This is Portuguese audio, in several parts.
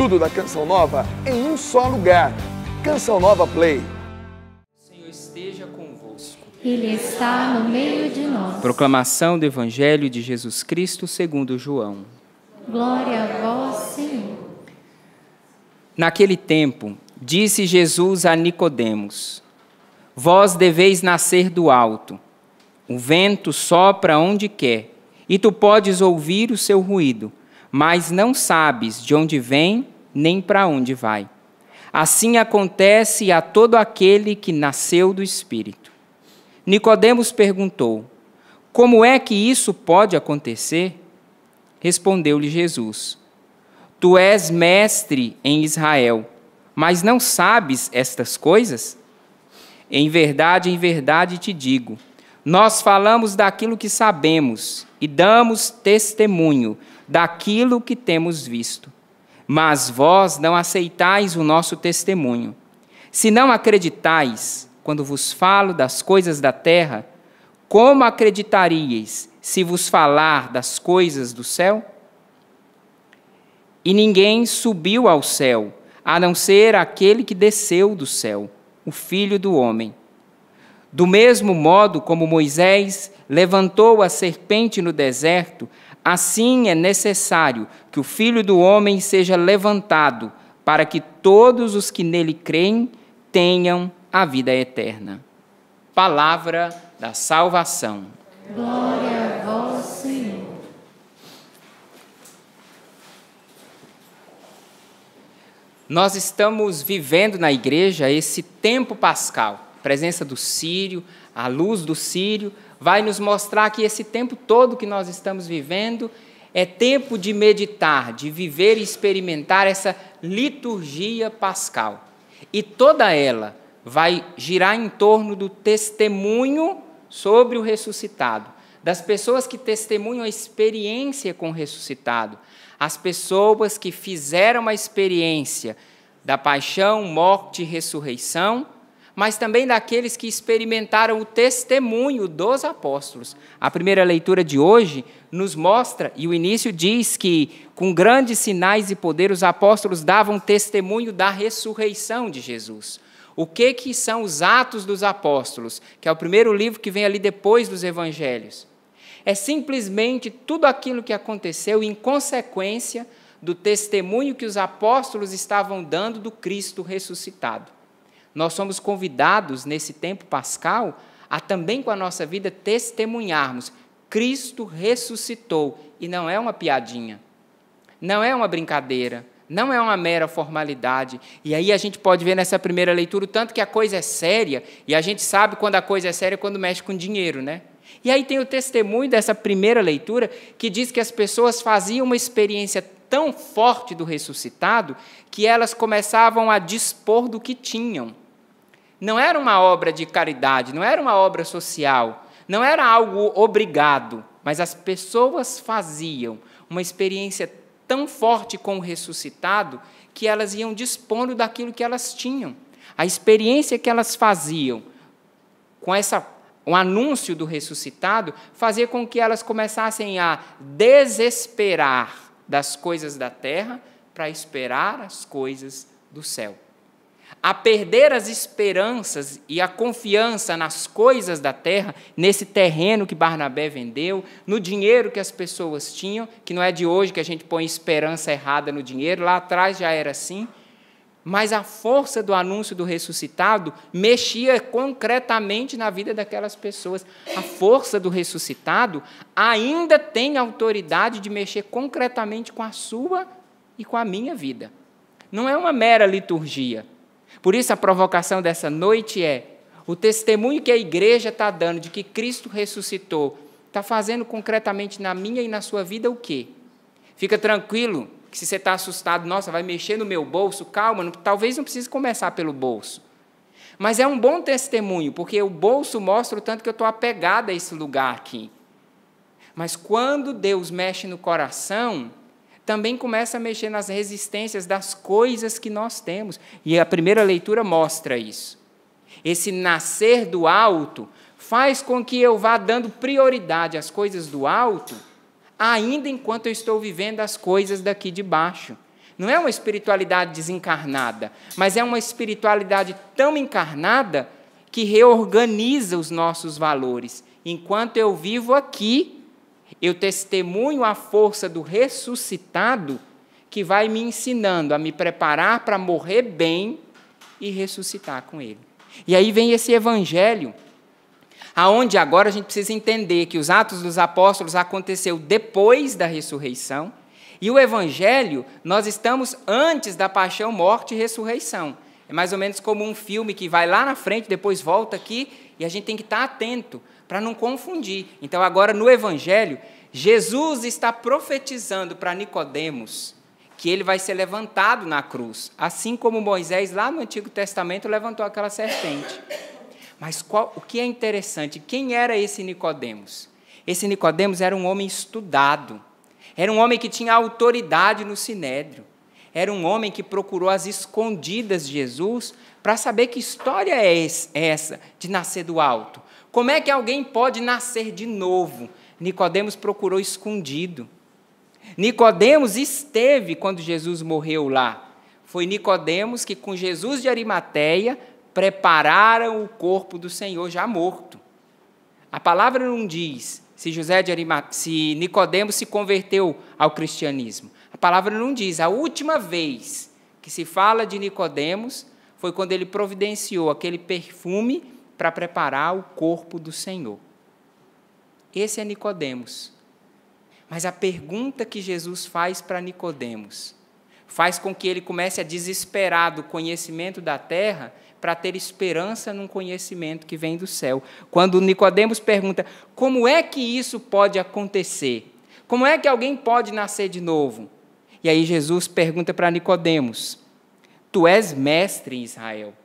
Tudo da Canção Nova em um só lugar. Canção Nova Play. O Senhor esteja convosco. Ele está no meio de nós. Proclamação do Evangelho de Jesus Cristo segundo João. Glória a vós, Senhor. Naquele tempo, disse Jesus a Nicodemos: Vós deveis nascer do alto. O vento sopra onde quer, e tu podes ouvir o seu ruído, mas não sabes de onde vem nem para onde vai. Assim acontece a todo aquele que nasceu do Espírito. Nicodemos perguntou: Como é que isso pode acontecer? Respondeu-lhe Jesus: Tu és mestre em Israel, mas não sabes estas coisas? Em verdade te digo, nós falamos daquilo que sabemos e damos testemunho daquilo que temos visto. Mas vós não aceitais o nosso testemunho. Se não acreditais, quando vos falo das coisas da terra, como acreditaríeis se vos falar das coisas do céu? E ninguém subiu ao céu, a não ser aquele que desceu do céu, o Filho do Homem. Do mesmo modo como Moisés levantou a serpente no deserto, assim é necessário que o Filho do Homem seja levantado, para que todos os que nele creem tenham a vida eterna. Palavra da salvação. Glória a vós, Senhor. Nós estamos vivendo na igreja esse tempo pascal. A presença do Círio, a luz do Círio, vai nos mostrar que esse tempo todo que nós estamos vivendo é tempo de meditar, de viver e experimentar essa liturgia pascal. E toda ela vai girar em torno do testemunho sobre o ressuscitado, das pessoas que testemunham a experiência com o ressuscitado, as pessoas que fizeram a experiência da paixão, morte e ressurreição, mas também daqueles que experimentaram o testemunho dos apóstolos. A primeira leitura de hoje nos mostra, e o início diz que, com grandes sinais e poder, os apóstolos davam testemunho da ressurreição de Jesus. O que são os Atos dos Apóstolos, que é o primeiro livro que vem ali depois dos Evangelhos? É simplesmente tudo aquilo que aconteceu em consequência do testemunho que os apóstolos estavam dando do Cristo ressuscitado. Nós somos convidados, nesse tempo pascal, a também com a nossa vida testemunharmos. Cristo ressuscitou, e não é uma piadinha, não é uma brincadeira, não é uma mera formalidade. E aí a gente pode ver nessa primeira leitura o tanto que a coisa é séria, e a gente sabe quando a coisa é séria quando mexe com dinheiro, né? E aí tem o testemunho dessa primeira leitura que diz que as pessoas faziam uma experiência tão forte do ressuscitado que elas começavam a dispor do que tinham. Não era uma obra de caridade, não era uma obra social, não era algo obrigado, mas as pessoas faziam uma experiência tão forte com o ressuscitado que elas iam dispondo daquilo que elas tinham. A experiência que elas faziam com o anúncio do ressuscitado fazia com que elas começassem a desesperar das coisas da terra para esperar as coisas do céu. A perder as esperanças e a confiança nas coisas da terra, nesse terreno que Barnabé vendeu, no dinheiro que as pessoas tinham, que não é de hoje que a gente põe esperança errada no dinheiro, lá atrás já era assim, mas a força do anúncio do ressuscitado mexia concretamente na vida daquelas pessoas. A força do ressuscitado ainda tem autoridade de mexer concretamente com a sua e com a minha vida. Não é uma mera liturgia. Por isso a provocação dessa noite é: o testemunho que a igreja está dando de que Cristo ressuscitou está fazendo concretamente na minha e na sua vida o quê? Fica tranquilo que se você está assustado, nossa, vai mexer no meu bolso, calma, talvez não precise começar pelo bolso. Mas é um bom testemunho, porque o bolso mostra o tanto que eu estou apegado a esse lugar aqui. Mas quando Deus mexe no coração, também começa a mexer nas resistências das coisas que nós temos. E a primeira leitura mostra isso. Esse nascer do alto faz com que eu vá dando prioridade às coisas do alto, ainda enquanto eu estou vivendo as coisas daqui de baixo. Não é uma espiritualidade desencarnada, mas é uma espiritualidade tão encarnada que reorganiza os nossos valores. Enquanto eu vivo aqui, eu testemunho a força do ressuscitado que vai me ensinando a me preparar para morrer bem e ressuscitar com Ele. E aí vem esse evangelho, aonde agora a gente precisa entender que os Atos dos Apóstolos aconteceu depois da ressurreição, e o evangelho, nós estamos antes da paixão, morte e ressurreição. É mais ou menos como um filme que vai lá na frente, depois volta aqui, e a gente tem que estar atento para não confundir. Então, agora no evangelho, Jesus está profetizando para Nicodemos que ele vai ser levantado na cruz, assim como Moisés, lá no Antigo Testamento, levantou aquela serpente. Mas o que é interessante, quem era esse Nicodemos? Esse Nicodemos era um homem estudado, era um homem que tinha autoridade no Sinédrio, era um homem que procurou às escondidas de Jesus para saber que história é essa de nascer do alto. Como é que alguém pode nascer de novo? Nicodemos procurou escondido. Nicodemos esteve quando Jesus morreu lá. Foi Nicodemos que, com Jesus de Arimateia, prepararam o corpo do Senhor já morto. A palavra não diz se Nicodemos se converteu ao cristianismo. A palavra não diz. A última vez que se fala de Nicodemos foi quando ele providenciou aquele perfume para preparar o corpo do Senhor. Esse é Nicodemos. Mas a pergunta que Jesus faz para Nicodemos faz com que ele comece a desesperar do conhecimento da terra para ter esperança num conhecimento que vem do céu. Quando Nicodemos pergunta, como é que isso pode acontecer? Como é que alguém pode nascer de novo? E aí Jesus pergunta para Nicodemos, tu és mestre em Israel.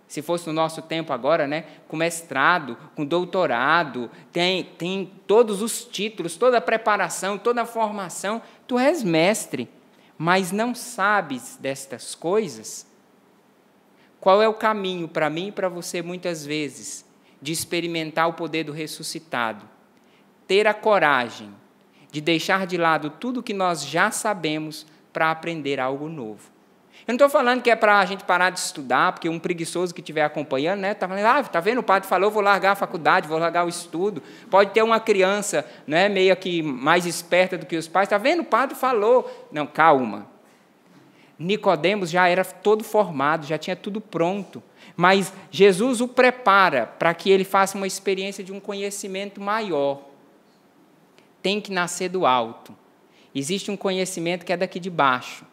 Se fosse no nosso tempo agora, né, com mestrado, com doutorado, tem todos os títulos, toda a preparação, toda a formação, tu és mestre, mas não sabes destas coisas? Qual é o caminho para mim e para você, muitas vezes, de experimentar o poder do ressuscitado? Ter a coragem de deixar de lado tudo que nós já sabemos para aprender algo novo. Eu não estou falando que é para a gente parar de estudar, porque um preguiçoso que estiver acompanhando, né, está falando, tá vendo, o padre falou, vou largar a faculdade, vou largar o estudo. Pode ter uma criança, né, meio que mais esperta do que os pais, está vendo, o padre falou. Não, calma. Nicodemos já era todo formado, já tinha tudo pronto, mas Jesus o prepara para que ele faça uma experiência de um conhecimento maior. Tem que nascer do alto. Existe um conhecimento que é daqui de baixo.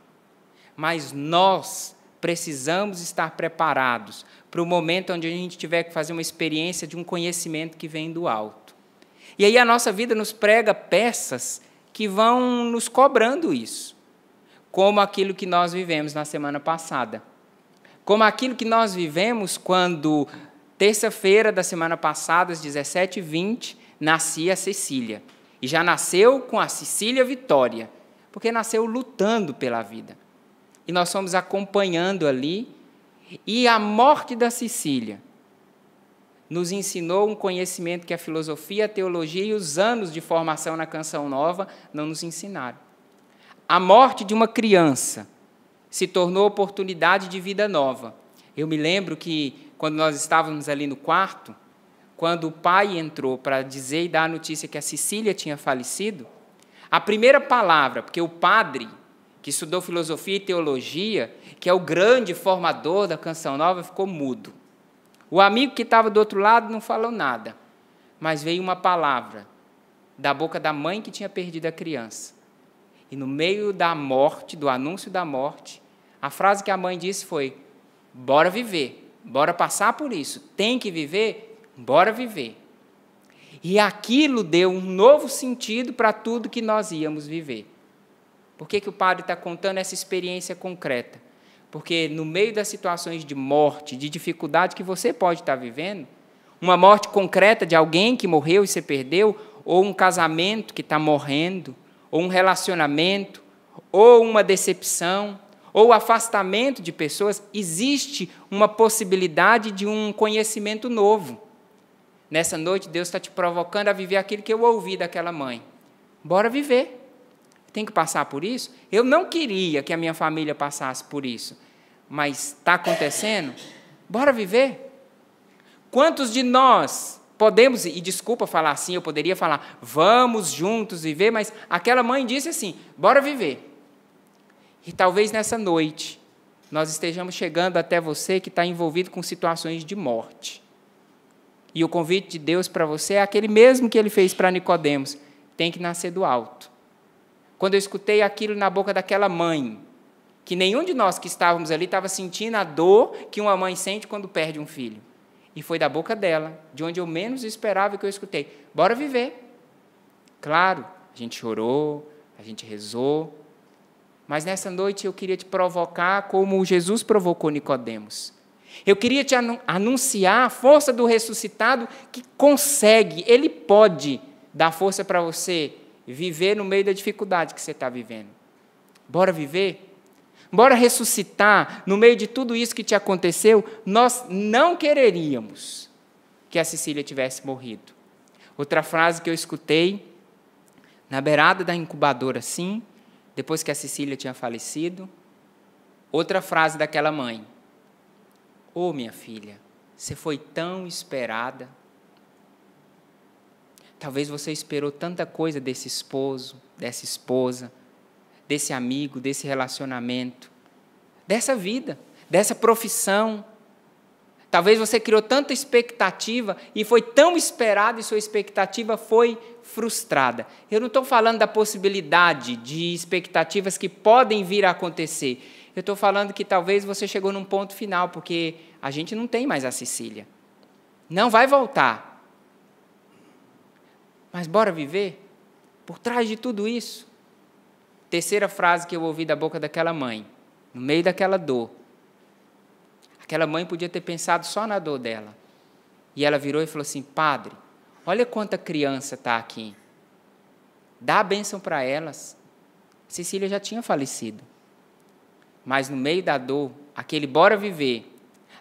Mas nós precisamos estar preparados para o momento onde a gente tiver que fazer uma experiência de um conhecimento que vem do alto. E aí a nossa vida nos prega peças que vão nos cobrando isso, como aquilo que nós vivemos na semana passada, como aquilo que nós vivemos quando, terça-feira da semana passada, às 17h20, nascia a Cecília. E já nasceu com a Cecília Vitória, porque nasceu lutando pela vida. E nós fomos acompanhando ali, e a morte da Cecília nos ensinou um conhecimento que a filosofia, a teologia e os anos de formação na Canção Nova não nos ensinaram. A morte de uma criança se tornou oportunidade de vida nova. Eu me lembro que, quando nós estávamos ali no quarto, quando o pai entrou para dizer e dar a notícia que a Cecília tinha falecido, a primeira palavra, porque o padre, que estudou filosofia e teologia, que é o grande formador da Canção Nova, ficou mudo. O amigo que estava do outro lado não falou nada, mas veio uma palavra da boca da mãe que tinha perdido a criança. E no meio da morte, do anúncio da morte, a frase que a mãe disse foi, bora viver, bora passar por isso, tem que viver, bora viver. E aquilo deu um novo sentido para tudo que nós íamos viver. Por que o padre está contando essa experiência concreta? Porque no meio das situações de morte, de dificuldade que você pode estar vivendo, uma morte concreta de alguém que morreu e você perdeu, ou um casamento que está morrendo, ou um relacionamento, ou uma decepção, ou afastamento de pessoas, existe uma possibilidade de um conhecimento novo. Nessa noite, Deus está te provocando a viver aquilo que eu ouvi daquela mãe. Bora viver. Tem que passar por isso? Eu não queria que a minha família passasse por isso, mas está acontecendo? Bora viver? Quantos de nós podemos, e desculpa falar assim, eu poderia falar, vamos juntos viver, mas aquela mãe disse assim, bora viver. E talvez nessa noite, nós estejamos chegando até você que está envolvido com situações de morte. E o convite de Deus para você é aquele mesmo que Ele fez para Nicodemos, tem que nascer do alto. Quando eu escutei aquilo na boca daquela mãe, que nenhum de nós que estávamos ali estava sentindo a dor que uma mãe sente quando perde um filho. E foi da boca dela, de onde eu menos esperava que eu escutei. Bora viver. Claro, a gente chorou, a gente rezou, mas nessa noite eu queria te provocar como Jesus provocou Nicodemos. Eu queria te anunciar a força do ressuscitado que consegue, Ele pode dar força para você viver no meio da dificuldade que você está vivendo. Bora viver? Bora ressuscitar no meio de tudo isso que te aconteceu? Nós não quereríamos que a Cecília tivesse morrido. Outra frase que eu escutei, na beirada da incubadora, assim, depois que a Cecília tinha falecido, outra frase daquela mãe. Ô, minha filha, você foi tão esperada. Talvez você esperou tanta coisa desse esposo, dessa esposa, desse amigo, desse relacionamento, dessa vida, dessa profissão. Talvez você criou tanta expectativa e foi tão esperado e sua expectativa foi frustrada. Eu não estou falando da possibilidade de expectativas que podem vir a acontecer. Eu estou falando que talvez você chegou num ponto final, porque a gente não tem mais a Cecília. Não vai voltar. Mas bora viver? Por trás de tudo isso. Terceira frase que eu ouvi da boca daquela mãe, no meio daquela dor. Aquela mãe podia ter pensado só na dor dela. E ela virou e falou assim, padre, olha quanta criança está aqui. Dá a bênção para elas. Cecília já tinha falecido. Mas no meio da dor, aquele bora viver,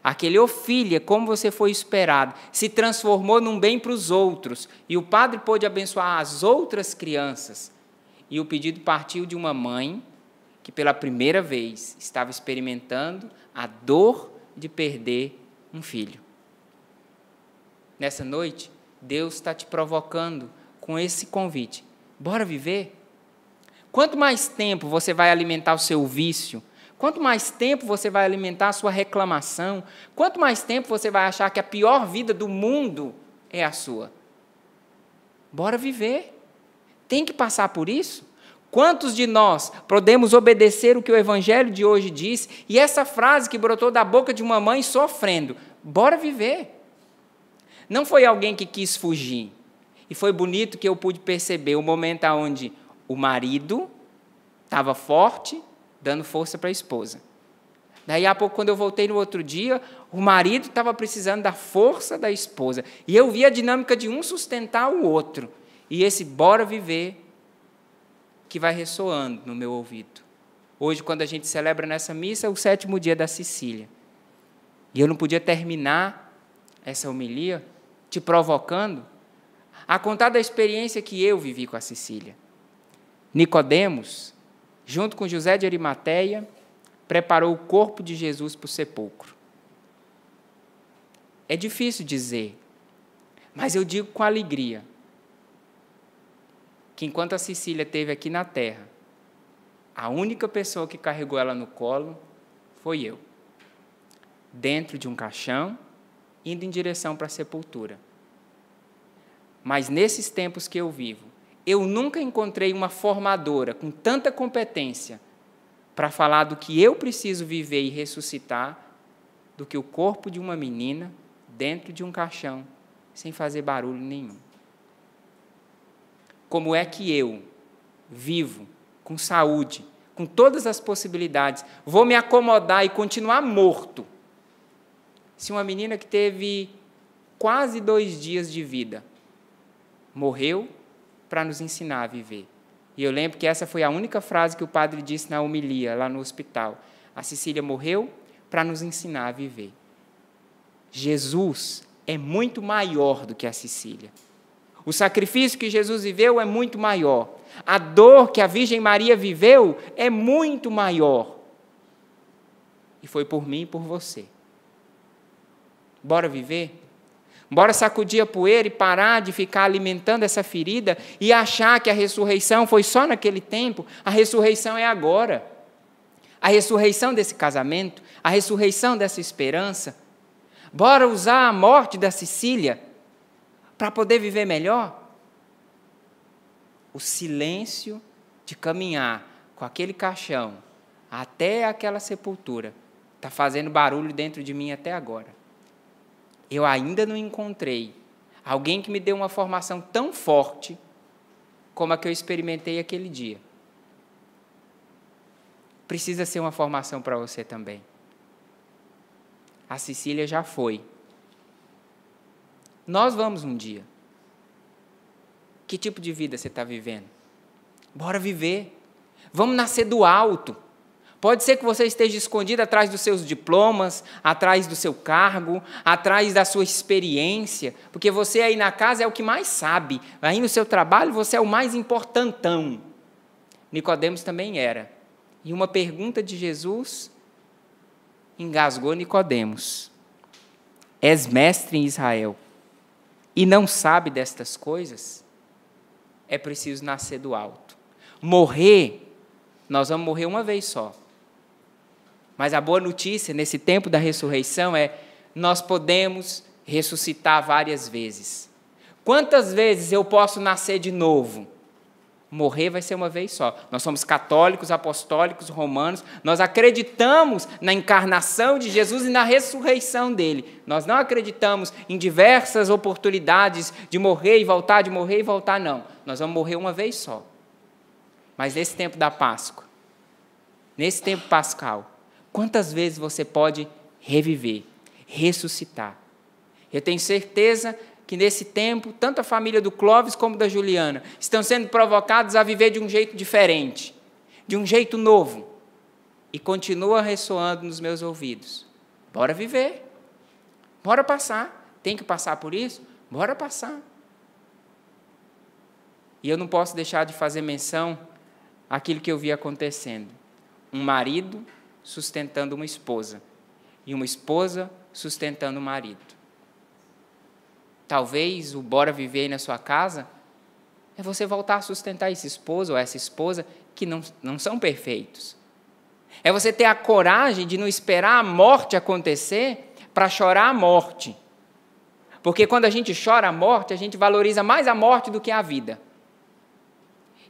aquele, ô filha, como você foi esperado, se transformou num bem para os outros. E o padre pôde abençoar as outras crianças. E o pedido partiu de uma mãe que pela primeira vez estava experimentando a dor de perder um filho. Nessa noite, Deus está te provocando com esse convite. Bora viver? Quanto mais tempo você vai alimentar o seu vício, quanto mais tempo você vai alimentar a sua reclamação, quanto mais tempo você vai achar que a pior vida do mundo é a sua. Bora viver. Tem que passar por isso? Quantos de nós podemos obedecer o que o Evangelho de hoje diz e essa frase que brotou da boca de uma mãe sofrendo? Bora viver. Não foi alguém que quis fugir. E foi bonito que eu pude perceber o momento onde o marido estava forte, dando força para a esposa. Daí a pouco, quando eu voltei no outro dia, o marido estava precisando da força da esposa. E eu vi a dinâmica de um sustentar o outro. E esse bora viver que vai ressoando no meu ouvido. Hoje, quando a gente celebra nessa missa, é o 7º dia da Cecília. E eu não podia terminar essa homilia te provocando a contar da experiência que eu vivi com a Cecília. Nicodemos, junto com José de Arimateia, preparou o corpo de Jesus para o sepulcro. É difícil dizer, mas eu digo com alegria, que enquanto a Cecília esteve aqui na terra, a única pessoa que carregou ela no colo foi eu, dentro de um caixão, indo em direção para a sepultura. Mas nesses tempos que eu vivo, eu nunca encontrei uma formadora com tanta competência para falar do que eu preciso viver e ressuscitar do que o corpo de uma menina dentro de um caixão, sem fazer barulho nenhum. Como é que eu, vivo, com saúde, com todas as possibilidades, vou me acomodar e continuar morto, se uma menina que teve quase 2 dias de vida morreu para nos ensinar a viver? E eu lembro que essa foi a única frase que o padre disse na homilia, lá no hospital. A Cecília morreu para nos ensinar a viver. Jesus é muito maior do que a Cecília. O sacrifício que Jesus viveu é muito maior. A dor que a Virgem Maria viveu é muito maior. E foi por mim e por você. Bora viver? Bora sacudir a poeira e parar de ficar alimentando essa ferida e achar que a ressurreição foi só naquele tempo. A ressurreição é agora. A ressurreição desse casamento, a ressurreição dessa esperança. Bora usar a morte da Cecília para poder viver melhor? O silêncio de caminhar com aquele caixão até aquela sepultura está fazendo barulho dentro de mim até agora. Eu ainda não encontrei alguém que me dê uma formação tão forte como a que eu experimentei aquele dia. Precisa ser uma formação para você também. A Cecília já foi. Nós vamos um dia. Que tipo de vida você está vivendo? Bora viver. Vamos nascer do alto. Pode ser que você esteja escondido atrás dos seus diplomas, atrás do seu cargo, atrás da sua experiência, porque você aí na casa é o que mais sabe. Aí no seu trabalho você é o mais importantão. Nicodemos também era. E uma pergunta de Jesus engasgou Nicodemos. És mestre em Israel e não sabe destas coisas? É preciso nascer do alto. Morrer, nós vamos morrer uma vez só. Mas a boa notícia nesse tempo da ressurreição é nós podemos ressuscitar várias vezes. Quantas vezes eu posso nascer de novo? Morrer vai ser uma vez só. Nós somos católicos, apostólicos, romanos, nós acreditamos na encarnação de Jesus e na ressurreição dele. Nós não acreditamos em diversas oportunidades de morrer e voltar, de morrer e voltar, não. Nós vamos morrer uma vez só. Mas nesse tempo da Páscoa, nesse tempo pascal, quantas vezes você pode reviver, ressuscitar? Eu tenho certeza que nesse tempo, tanto a família do Clóvis como da Juliana estão sendo provocados a viver de um jeito diferente, de um jeito novo, e continua ressoando nos meus ouvidos. Bora viver, bora passar. Tem que passar por isso? Bora passar. E eu não posso deixar de fazer menção àquilo que eu vi acontecendo. Um marido sustentando uma esposa, e uma esposa sustentando o marido. Talvez o bora viver aí na sua casa é você voltar a sustentar esse esposo ou essa esposa que não são perfeitos. É você ter a coragem de não esperar a morte acontecer para chorar a morte. Porque quando a gente chora a morte, a gente valoriza mais a morte do que a vida.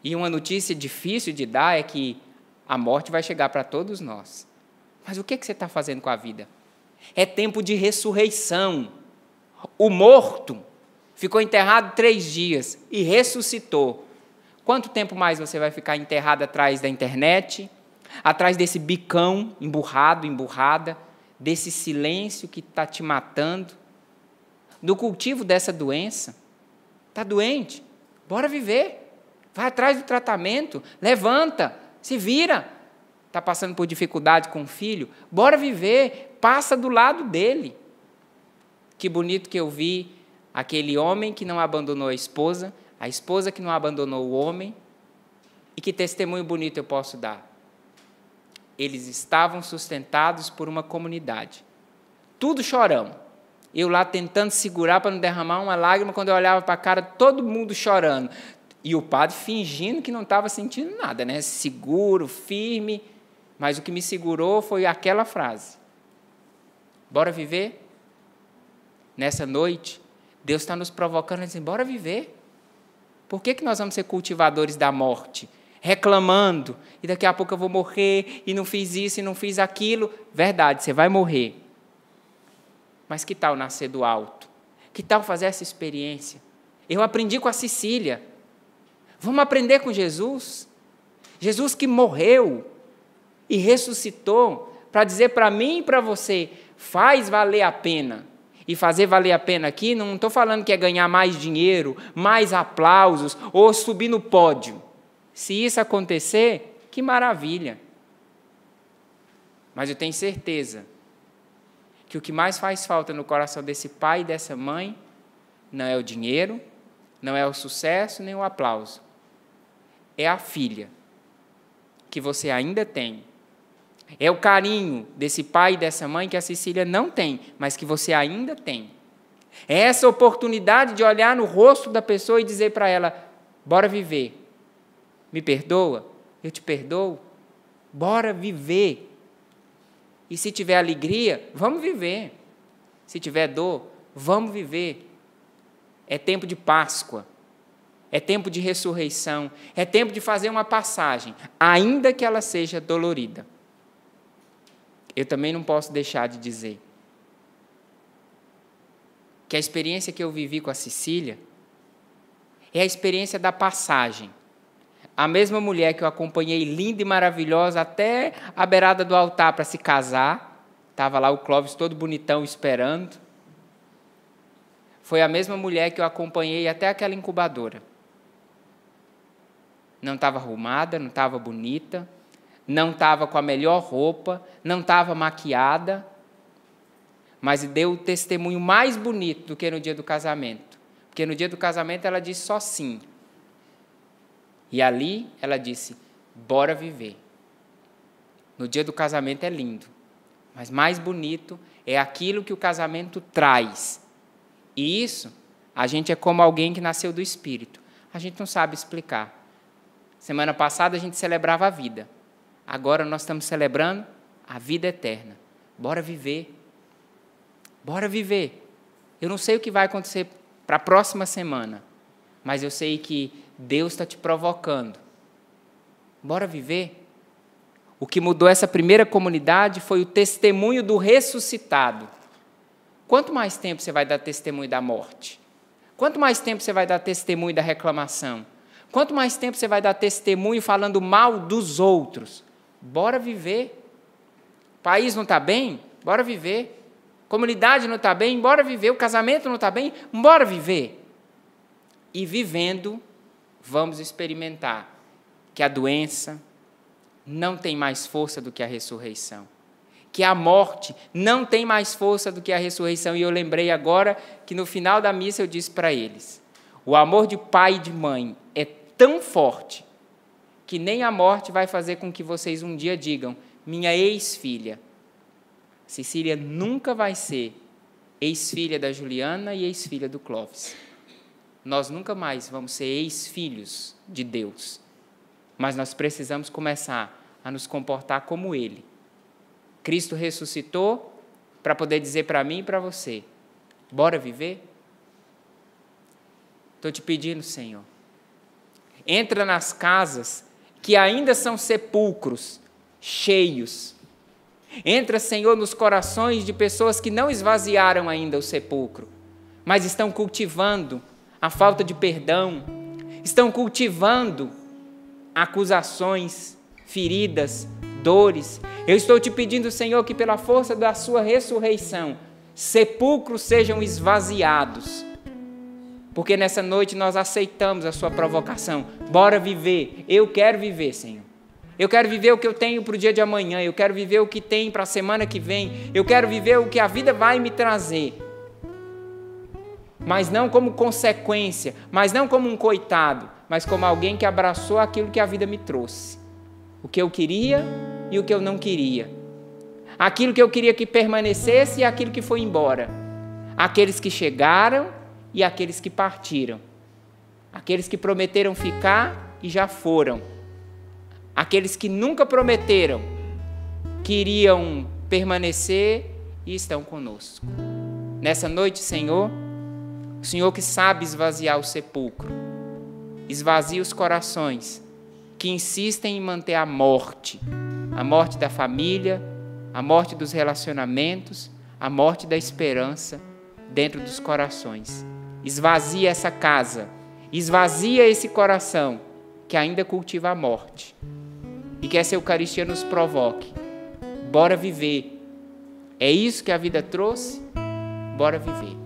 E uma notícia difícil de dar é que a morte vai chegar para todos nós. Mas o que você está fazendo com a vida? É tempo de ressurreição. O morto ficou enterrado 3 dias e ressuscitou. Quanto tempo mais você vai ficar enterrado atrás da internet, atrás desse bicão emburrado, emburrada, desse silêncio que está te matando, do cultivo dessa doença? Está doente? Bora viver. Vai atrás do tratamento, levanta, se vira. Está passando por dificuldade com o filho? Bora viver, passa do lado dele. Que bonito que eu vi aquele homem que não abandonou a esposa que não abandonou o homem, e que testemunho bonito eu posso dar. Eles estavam sustentados por uma comunidade. Tudo chorão. Eu lá tentando segurar para não derramar uma lágrima, quando eu olhava para a cara, todo mundo chorando. E o padre fingindo que não estava sentindo nada, né? Seguro, firme. Mas o que me segurou foi aquela frase. Bora viver? Nessa noite, Deus está nos provocando a dizer, bora viver. Por que nós vamos ser cultivadores da morte? Reclamando, e daqui a pouco eu vou morrer, e não fiz isso, e não fiz aquilo. Verdade, você vai morrer. Mas que tal nascer do alto? Que tal fazer essa experiência? Eu aprendi com a Cecília. Vamos aprender com Jesus? Jesus que morreu e ressuscitou para dizer para mim e para você, faz valer a pena. E fazer valer a pena aqui, não estou falando que é ganhar mais dinheiro, mais aplausos, ou subir no pódio. Se isso acontecer, que maravilha. Mas eu tenho certeza que o que mais faz falta no coração desse pai e dessa mãe não é o dinheiro, não é o sucesso nem o aplauso. É a filha que você ainda tem. É o carinho desse pai e dessa mãe que a Cecília não tem, mas que você ainda tem. É essa oportunidade de olhar no rosto da pessoa e dizer para ela, bora viver. Me perdoa? Eu te perdoo. Bora viver. E se tiver alegria, vamos viver. Se tiver dor, vamos viver. É tempo de Páscoa. É tempo de ressurreição. É tempo de fazer uma passagem, ainda que ela seja dolorida. Eu também não posso deixar de dizer que a experiência que eu vivi com a Cecília é a experiência da passagem. A mesma mulher que eu acompanhei, linda e maravilhosa, até a beirada do altar para se casar, estava lá o Clóvis todo bonitão esperando, foi a mesma mulher que eu acompanhei até aquela incubadora. Não estava arrumada, não estava bonita, não estava com a melhor roupa, não estava maquiada, mas deu o testemunho mais bonito do que no dia do casamento. Porque no dia do casamento ela disse só sim. E ali ela disse, bora viver. No dia do casamento é lindo, mas mais bonito é aquilo que o casamento traz. E isso, a gente é como alguém que nasceu do Espírito. A gente não sabe explicar. Semana passada a gente celebrava a vida. Agora nós estamos celebrando a vida eterna. Bora viver. Bora viver. Eu não sei o que vai acontecer para a próxima semana, mas eu sei que Deus está te provocando. Bora viver. O que mudou essa primeira comunidade foi o testemunho do ressuscitado. Quanto mais tempo você vai dar testemunho da morte? Quanto mais tempo você vai dar testemunho da reclamação? Quanto mais tempo você vai dar testemunho falando mal dos outros? Bora viver. O país não está bem? Bora viver. Comunidade não está bem? Bora viver. O casamento não está bem? Bora viver. E vivendo, vamos experimentar que a doença não tem mais força do que a ressurreição. Que a morte não tem mais força do que a ressurreição. E eu lembrei agora que no final da missa eu disse para eles, o amor de pai e de mãe é tão forte que nem a morte vai fazer com que vocês um dia digam, minha ex-filha. Cecília nunca vai ser ex-filha da Juliana e ex-filha do Clóvis. Nós nunca mais vamos ser ex-filhos de Deus. Mas nós precisamos começar a nos comportar como Ele. Cristo ressuscitou para poder dizer para mim e para você, bora viver? Estou te pedindo, Senhor. Entra nas casas que ainda são sepulcros cheios. Entra, Senhor, nos corações de pessoas que não esvaziaram ainda o sepulcro, mas estão cultivando a falta de perdão, estão cultivando acusações, feridas, dores. Eu estou te pedindo, Senhor, que pela força da sua ressurreição, sepulcros sejam esvaziados. Porque nessa noite nós aceitamos a sua provocação. Bora viver. Eu quero viver, Senhor. Eu quero viver o que eu tenho para o dia de amanhã. Eu quero viver o que tem para a semana que vem. Eu quero viver o que a vida vai me trazer. Mas não como consequência, mas não como um coitado, mas como alguém que abraçou aquilo que a vida me trouxe. O que eu queria e o que eu não queria. Aquilo que eu queria que permanecesse e aquilo que foi embora. Aqueles que chegaram e aqueles que partiram. Aqueles que prometeram ficar e já foram. Aqueles que nunca prometeram que iriam permanecer e estão conosco. Nessa noite, Senhor, o Senhor que sabe esvaziar o sepulcro, esvazia os corações que insistem em manter a morte da família, a morte dos relacionamentos, a morte da esperança dentro dos corações. Esvazia essa casa, esvazia esse coração que ainda cultiva a morte. E que essa Eucaristia nos provoque. Bora viver. É isso que a vida trouxe? Bora viver.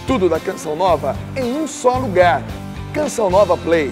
Tudo da Canção Nova em um só lugar. Canção Nova Play.